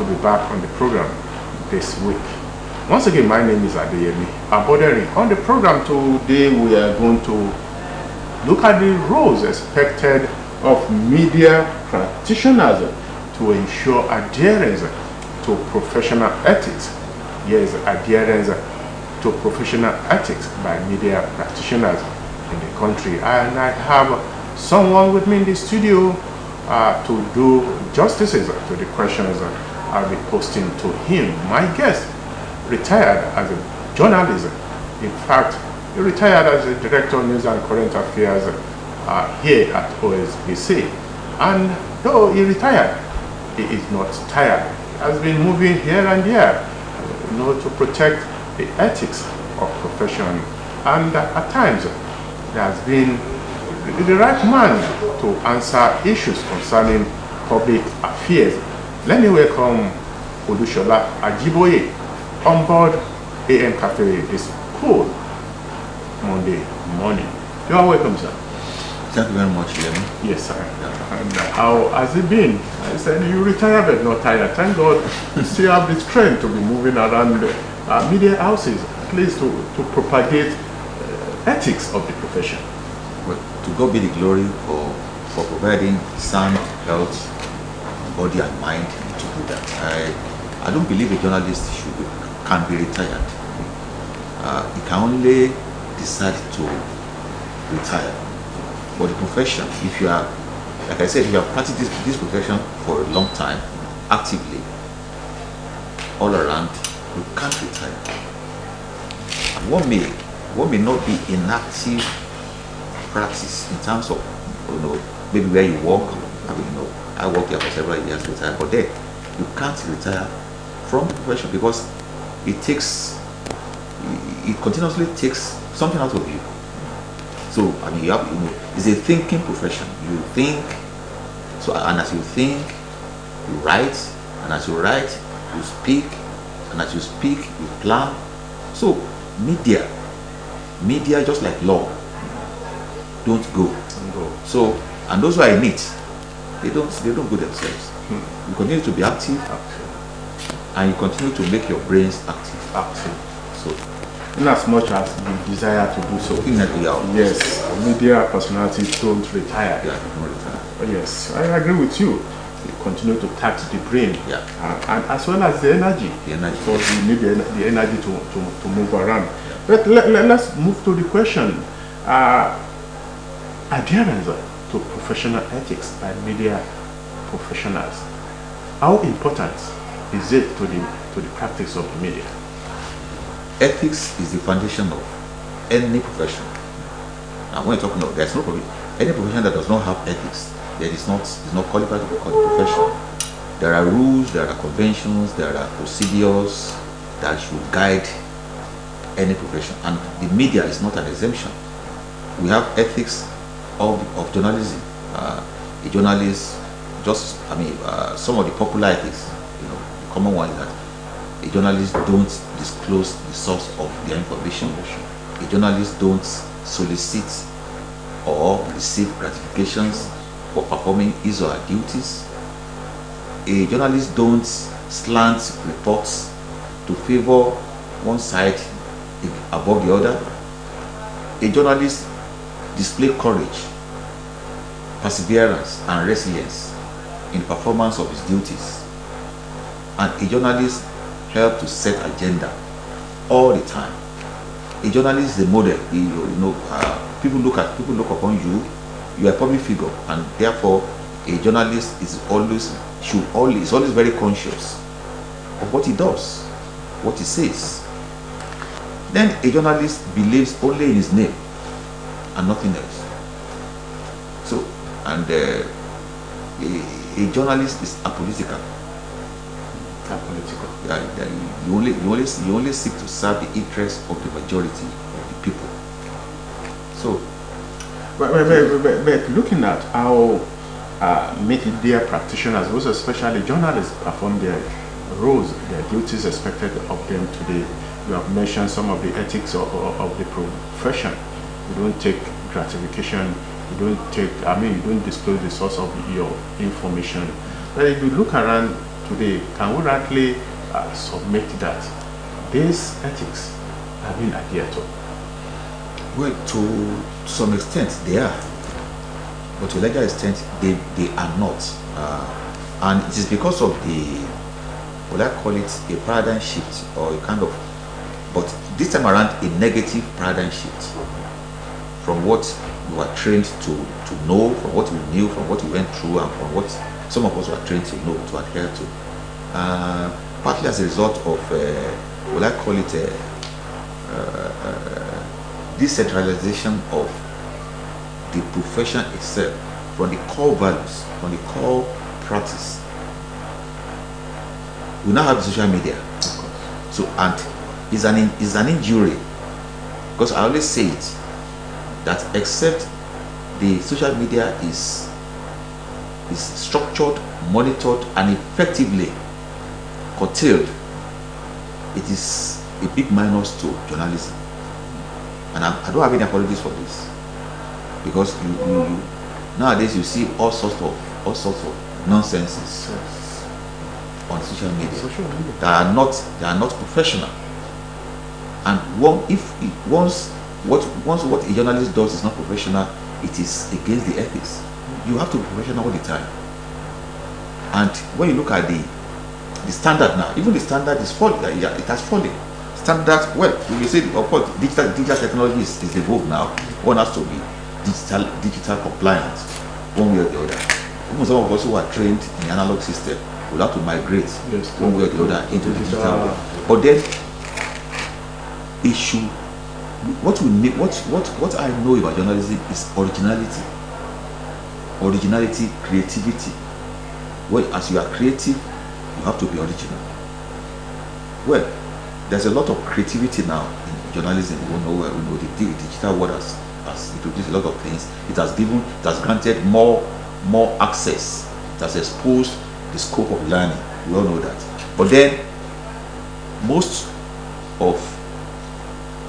to be back on the program this week. Once again, my name is Adeyemi Aboderi. On the program today, we are going to look at the roles expected of media practitioners to ensure adherence to professional ethics. Yes, adherence to professional ethics by media practitioners in the country. And I have someone with me in the studio to do justices to the questions I'll be posting to him. My guest retired as a journalist. In fact, he retired as a director of news and current affairs here at OSBC. And though he retired, he is not tired. He has been moving here and there, to protect the ethics of profession. And at times, there has been the right man to answer issues concerning public affairs. Let me welcome Odushola Ajiboye on board AM Cafe this cool Monday morning. You are welcome, sir. Thank you very much, Lemon. Yes, sir. Yeah. And how has it been? I said you retired but not tired. Thank God you still have the strength to be moving around media houses, at least to propagate ethics of the profession. Well, to God be the glory for providing sound health, body and mind to do that. I don't believe a journalist can be retired. He can only decide to retire. But the profession, if you are, like I said, if you have practiced this profession for a long time, actively, all around, you can't retire. And one may not be in active practice in terms of, maybe where you work. I worked there for several years to retire, but then you can't retire from the profession because it continuously takes something out of you. So you have, it's a thinking profession. You think, and as you think, you write, and as you write, you speak, and as you speak, you plan. So media just like law, don't go. So, and those who are in it, they don't go themselves. You continue to be active, and you continue to make your brains active. So, in as much as you desire to do so. Yes, media personalities don't retire. Yeah, don't retire. Yes, I agree with you. You continue to tax the brain, and as well as the energy. Because you need the energy to move around. Yeah. But let's move to the question. Adherence to professional ethics by media professionals. How important is it to the practice of the media? Ethics is the foundation of any profession. Now, when you're talking about, there's no problem. Any profession that does not have ethics, is not qualified to be called a profession. There are rules, there are conventions, there are procedures that should guide any profession, and the media is not an exemption. We have ethics of journalism. A journalist, some of the popular ethics, the common one is that a journalist don't disclose the source of their information. A journalist don't solicit or receive gratifications for performing his or her duties. A journalist don't slant reports to favor one side above the other. A journalist display courage, perseverance and resilience in performance of his duties. And a journalist help to set agenda all the time. A journalist is a model. People look upon you. You are a public figure, and therefore a journalist is always very conscious of what he does, what he says. Then a journalist believes only in his name and nothing else. So, and a journalist is apolitical. You only seek to serve the interests of the majority of the people. So, but looking at how media practitioners, those especially journalists, perform their roles, their duties expected of them today, you have mentioned some of the ethics of the profession. You don't take gratification. You don't disclose the source of your information. But if you look around today, can we rightly submit that these ethics have been adhered to? Well, to some extent they are, but to a larger extent they are not, and it is because of the, what I call it, a paradigm shift, or a kind of, but this time around a negative paradigm shift from what we were trained to know, from what we knew, from what we went through, and from what some of us were trained to know, to adhere to, partly as a result of what I call it decentralization of the profession itself, from the core values, from the core practice. We now have the social media, so, and it's an injury, because I always say it, that except the social media is structured, monitored, and effectively curtailed, it is a big minus to journalism. And I don't have any apologies for this, because you nowadays you see all sorts of nonsenses on social media that are not professional. And once what a journalist does is not professional, it is against the ethics. You have to be professional all the time. And when you look at the standard now, even the standard is falling. It has fallen. Standard, well, you say, of course, digital technology is evolved now. One has to be digital compliant, one way or the other. Even some of us who are trained in the analog system will have to migrate one way or the other into the digital world. But then, issue, what we need, what I know about journalism is originality, creativity. Well, as you are creative, you have to be original. Well, there's a lot of creativity now in journalism. We know the digital world has introduced a lot of things. It has granted more access. It has exposed the scope of learning. We all know that. But then, most of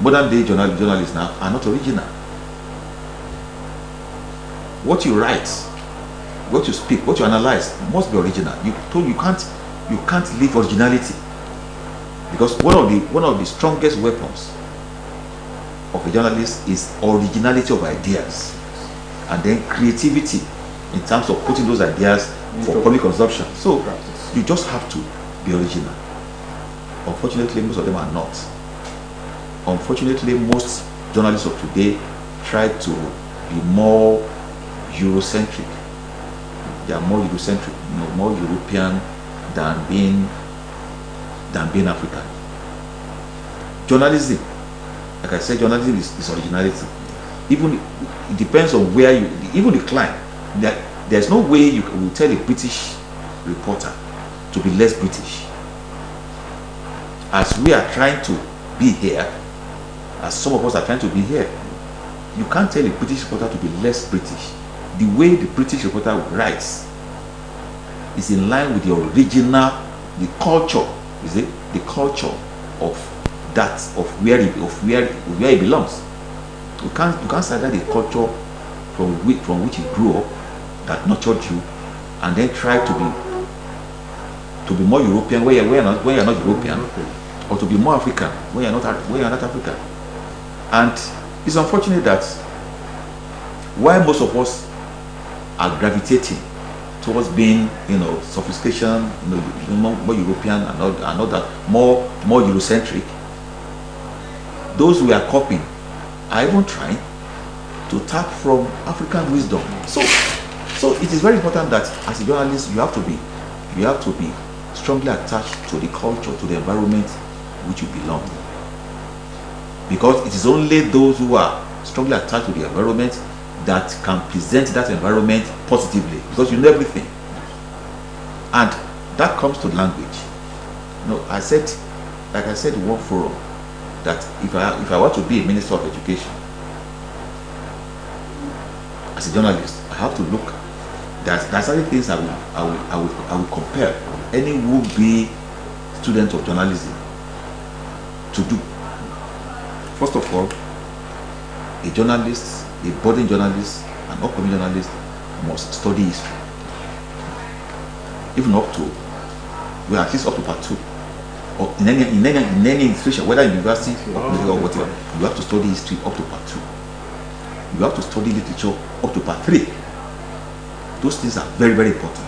modern day journalists now are not original. What you write, what you speak, what you analyze must be original. You can't leave originality, because one of the strongest weapons of a journalist is originality of ideas, and then creativity in terms of putting those ideas for public consumption. So you just have to be original. Unfortunately, most of them are not. Unfortunately, most journalists of today try to be more Eurocentric. They are more Eurocentric, more European than being African. Journalism, like I said, journalism is originality. Even it depends on where you, even the client. There's no way you will tell a British reporter to be less British. As we are trying to be here, as some of us are trying to be here, you can't tell a British reporter to be less British. The way the British reporter writes is in line with the original, the culture, is it? The culture of that, of where it belongs. You can't say that the culture from which you grew up, that nurtured you, and then try to be more European where you're not European, or to be more African where you're not African. And it's unfortunate that while most of us are gravitating towards being, sophistication, more European and not that more Eurocentric, those who are copying are even trying to tap from African wisdom. So it is very important that as a journalist you have to be strongly attached to the culture, to the environment which you belong. Because it is only those who are strongly attached to the environment that can present that environment positively, because you know everything. And that comes to language. Like I said in one forum, that if I want to be a minister of education, as a journalist, I have to look. There's certain things I will compare any would-be student of journalism to do. First of all, a journalist, a budding journalist, an upcoming journalist must study history, even up to well, at least up to part 2. Or in any institution, whether university or whatever, you have to study history up to part 2. You have to study literature up to part 3. Those things are very, very important.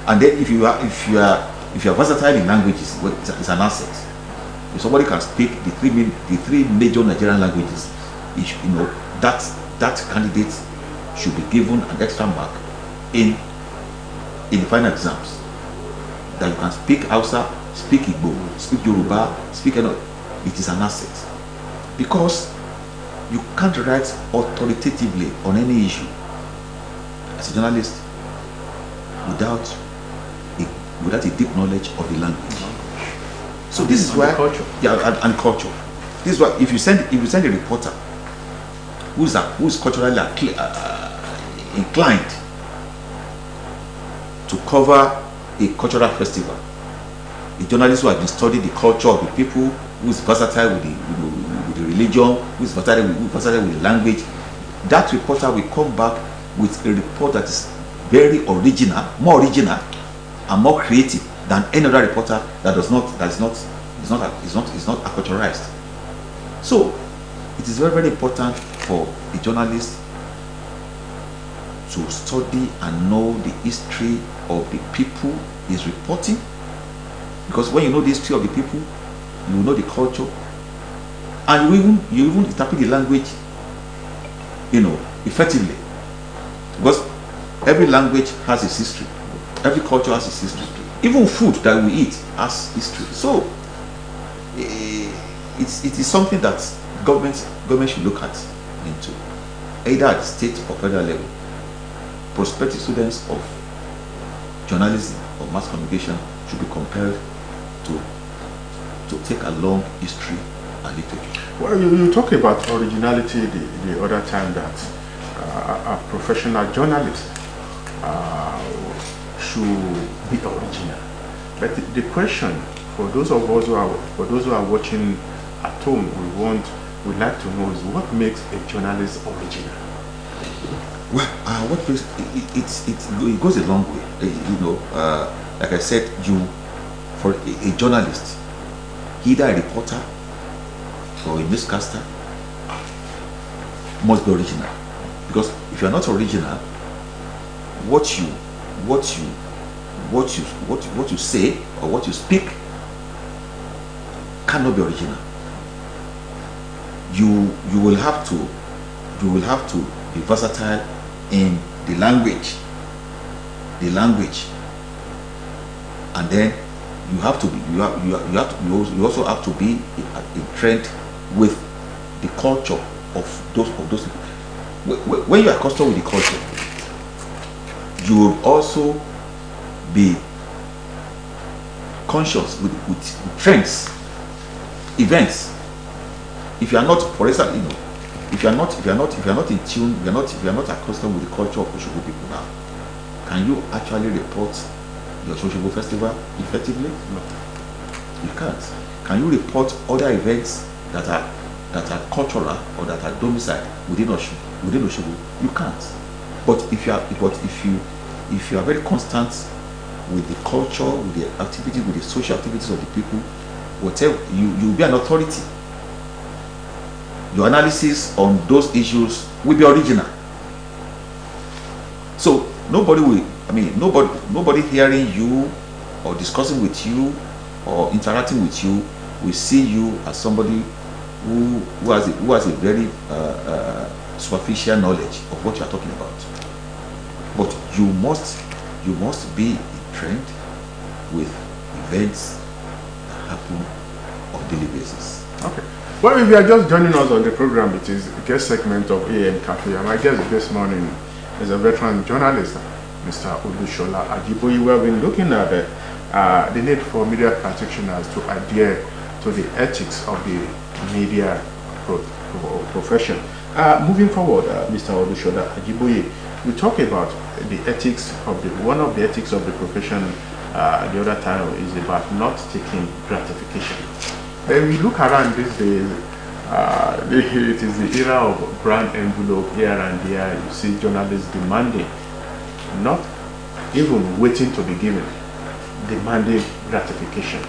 And then if you are versatile in languages, well, it's an asset. If somebody can speak the three major Nigerian languages, you know, that candidate should be given an extra mark in the final exams. That you can speak Hausa, speak Igbo, speak Yoruba, speak it is an asset. Because you can't write authoritatively on any issue as a journalist without a deep knowledge of the language. So this is why, and culture. This is why if you send a reporter who is culturally inclined to cover a cultural festival, a journalist who has been studying the culture of the people, who is versatile with the religion, who is versatile with the language, that reporter will come back with a report that is very original, more original and more creative than any other reporter that is not acculturized. So it is very, very important for a journalist to study and know the history of the people he's reporting, because when you know the history of the people, you know the culture, and you even interpret the language, you know, effectively, because every language has its history, every culture has its history, even food that we eat has history. So it is something that government should look at into, either at state or federal level. Prospective students of journalism or mass communication should be compelled to take a long history and literature. Well, you talk about originality the other time, that a professional journalist should be original. But the question for those of us who are watching at home, we'd like to know is what makes a journalist original? Well, what makes it goes a long way. You know, like I said, for a journalist, either a reporter or a newscaster, must be original. Because if you are not original, what you say or what you speak cannot be original. You will have to be versatile in the language, and then you also have to be in trend with the culture of those people. When you are accustomed with the culture, you will also be conscious with trends, events. If you are not, for instance, you know, if you are not in tune, if you are not accustomed with the culture of Osogbo people now, can you actually report the Osogbo festival effectively? No, you can't. Can you report other events that are cultural or that are domiciled within Osogbo? You can't. But if you are very constant with the culture, with the activity, with the social activities of the people, whatever, you will be an authority. Your analysis on those issues will be original. So nobody hearing you or discussing with you or interacting with you will see you as somebody who has a very superficial knowledge of what you are talking about. But you must be in trend with events that happen on daily basis. Okay. Well, if you are just joining us on the program, it is a guest segment of AM Cafe. And my guest this morning is a veteran journalist, Mr. Olusola Ajiboye. We have been looking at the need for media practitioners to adhere to the ethics of the media profession. Moving forward, Mr. Olusola Ajiboye, we talk about the ethics of one of the ethics of the profession. The other time is about not taking gratification. When we look around these days, it is the era of brand envelope here and there. You see journalists demanding, not even waiting to be given. demanding gratification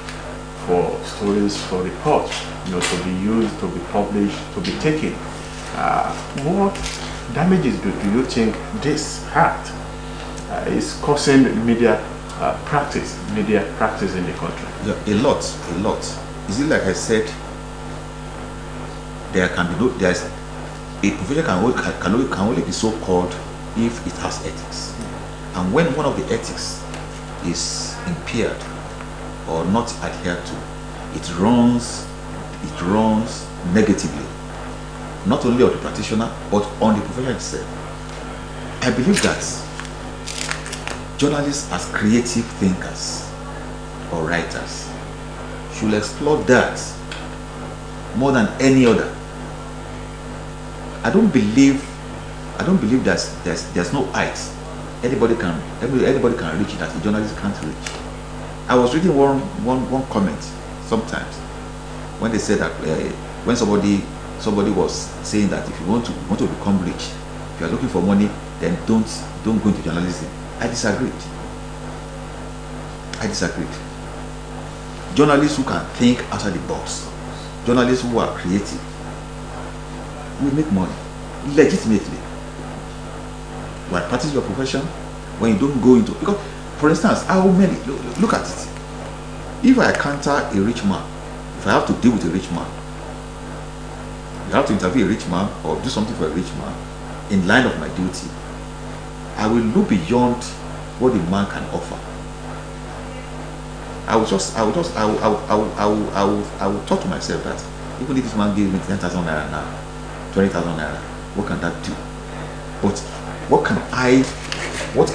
for stories, for reports, to be used, to be published, to be taken. What damages do you think this act is causing media practice in the country? Yeah, a lot. Is it like I said? There can be there's a profession can only be so called if it has ethics, and when one of the ethics is impaired or not adhered to, it runs negatively, not only on the practitioner but on the profession itself. I believe that journalists as creative thinkers or writers should explore that more than any other. I don't believe there's no height anybody can reach that a journalist can't reach. I was reading one comment sometimes when they said that when somebody was saying that if you want to become rich, if you are looking for money, then don't go into journalism. I disagreed. Journalists who can think outside the box, journalists who are creative, will make money legitimately. When you practice your profession, when you don't go into, because for instance, how many, look at it, if I encounter a rich man, if I have to deal with a rich man, you have to interview a rich man or do something for a rich man in line of my duty, I will look beyond what the man can offer. I will talk to myself that even if this man gave me 10,000 naira now, 20,000 naira, what can that do? But what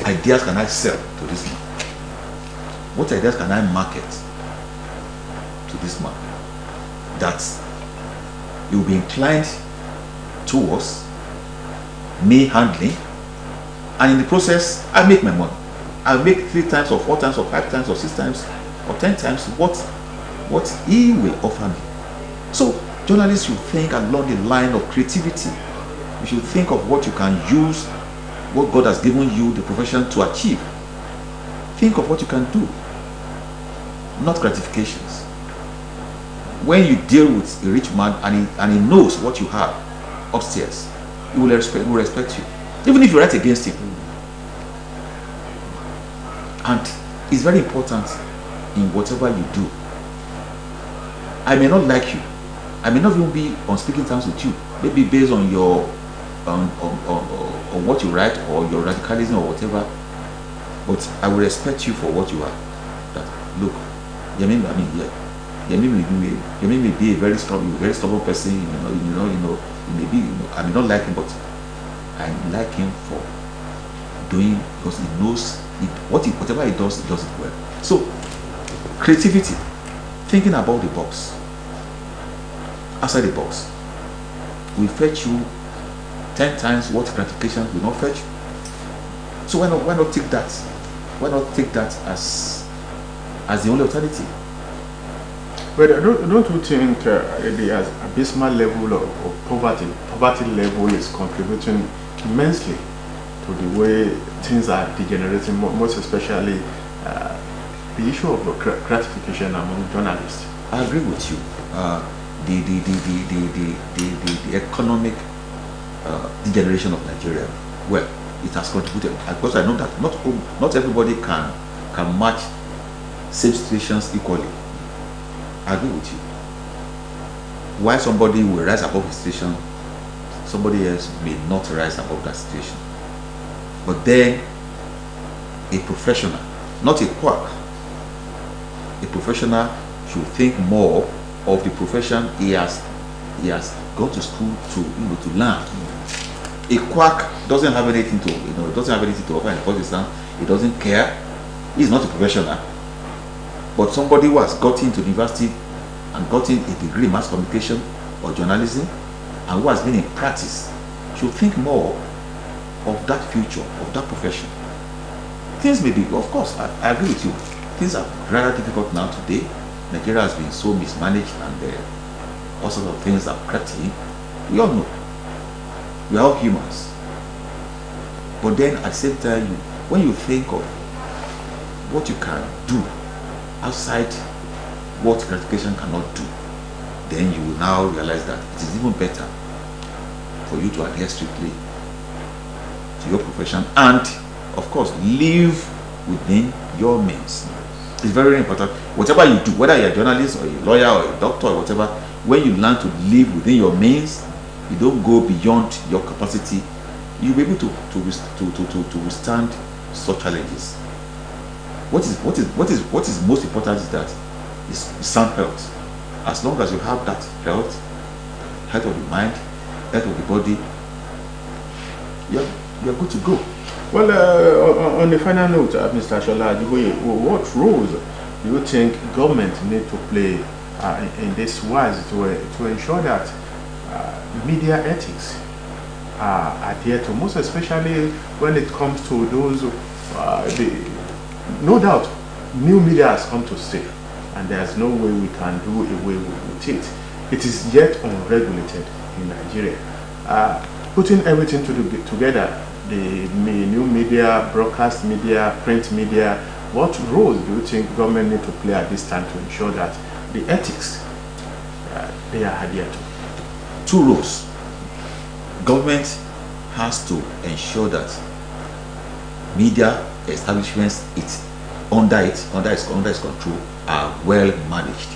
ideas can I sell to this man? What ideas can I market to this man that he will be inclined towards me handling, and in the process I make my money. I make 3 times or 4 times or 5 times or 6 times or 10 times what he will offer me. So journalists should think along the line of creativity. You should think of what you can use, what God has given you the profession to achieve. Think of what you can do, not gratifications. When you deal with a rich man and he knows what you have upstairs, he will respect you, even if you write against him. And it's very important in whatever you do. I may not like you, I may not even be on speaking terms with you, maybe based on your on what you write or your radicalism or whatever, but I will respect you for what you are. That look, Yemi may be a very stubborn person, I may not like him, but I like him for doing, because he knows whatever he does it well. So creativity, thinking about the box, outside the box, will fetch you 10 times what gratification will not fetch you. So why not take that? Why not take that as the only alternative? But don't you think the abysmal level of poverty level is contributing immensely to the way things are degenerating, most especially the issue of gratification among journalists? I agree with you. The economic degeneration of Nigeria, well, it has contributed, because I know that not everybody can match same situations equally. I agree with you. Why somebody will rise above his situation, somebody else may not rise above that situation. But then a professional, not a quack, a professional should think more of the profession he has gone to school to learn. A quack doesn't have anything to offer in Pakistan. He doesn't care. He's not a professional. But somebody who has gotten to university and gotten a degree in mass communication or journalism and who has been in practice should think more of that future, of that profession. Things may be, of course, I agree with you, things are rather difficult now today. Nigeria has been so mismanaged and all sorts of things are crept in. We all know. We are all humans. But then at the same time, when you think of what you can do outside what gratification cannot do, then you will now realize that it is even better for you to adhere strictly to your profession and, of course, live within your means. It's very, very important. Whatever you do, whether you're a journalist or a lawyer or a doctor or whatever, when you learn to live within your means, you don't go beyond your capacity, you'll be able to withstand such challenges. What is most important is that is sound health. As long as you have that health of the mind, health of the body, you're good to go. Well, on the final note, Mr. Shola, what roles do you think government need to play in this wise to ensure that media ethics are adhered to, most especially when it comes to those, no doubt, new media has come to stay, and there's no way we can do away with it. It is yet unregulated in Nigeria. Putting everything together, the new media, broadcast media, print media, what roles do you think government need to play at this time to ensure that the ethics they are adhered to? Two roles. Government has to ensure that media establishments under its control are well managed.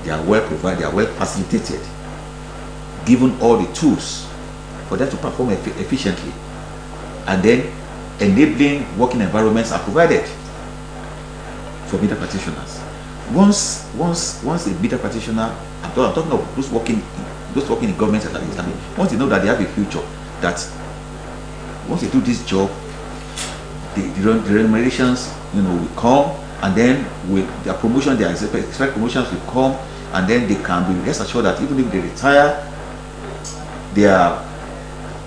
They are well provided, they are well facilitated, given all the tools for them to perform efficiently, and then enabling working environments are provided for media practitioners. Once a media practitioner, I'm talking of those working in government establishment, once they know that they have a future, that once they do this job, the remunerations will come, and then with their promotion, their expect promotions will come, and then they can be rest assured that even if they retire, their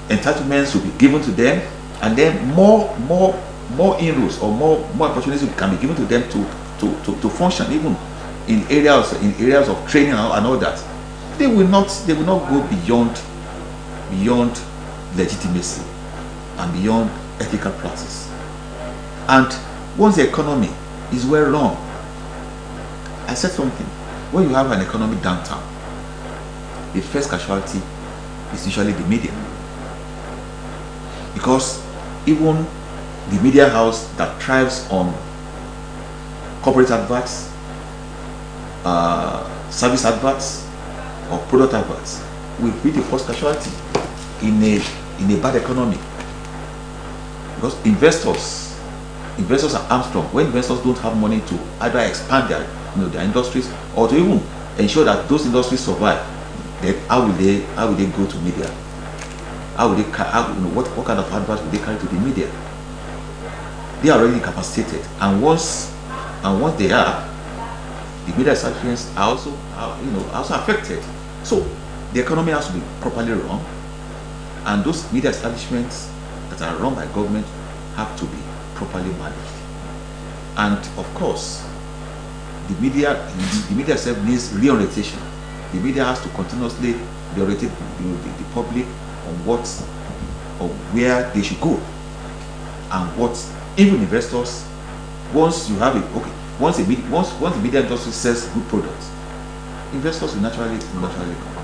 entitlements will be given to them, and then more inroads or more opportunities can be given to them to function even in areas of training and all that. They will not go beyond legitimacy and beyond ethical practice. And once the economy is well run, I said something, when you have an economic downturn, the first casualty is usually the media, because even the media house that thrives on corporate adverts, service adverts, or product adverts will be the first casualty in a bad economy, because investors are hamstrung. When investors don't have money to either expand their industries or to even ensure that those industries survive, then how will they go to media? How will they what kind of advice will they carry to the media? They are already capacitated, and once they are, the media establishments are also affected. So the economy has to be properly run, and those media establishments that are run by government have to be properly managed. And of course, the media itself needs reorientation. The media has to continuously reorientate the public on where they should go, and what even investors, once you have it, okay, once the media industry sells good products, investors will naturally come.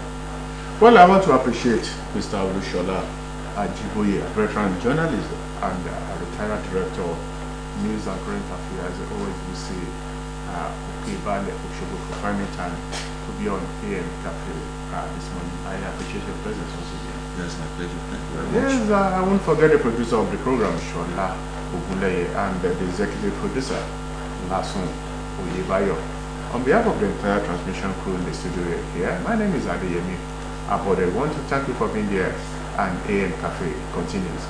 Well, I want to appreciate Mr. Shola Ajiboye, a veteran journalist and a retired director of news and current affairs. I always will say, for finding time to be on AM Cafe this morning. I appreciate your presence once again. Yes, my pleasure. Thank you very much. Yes, I won't forget the producer of the program, Shola Oguleye, and the executive producer, Lasun Oyebayo. On behalf of the entire transmission crew in the studio here, my name is Adeyemi Abode. I want to thank you for being there, and AM Cafe continues.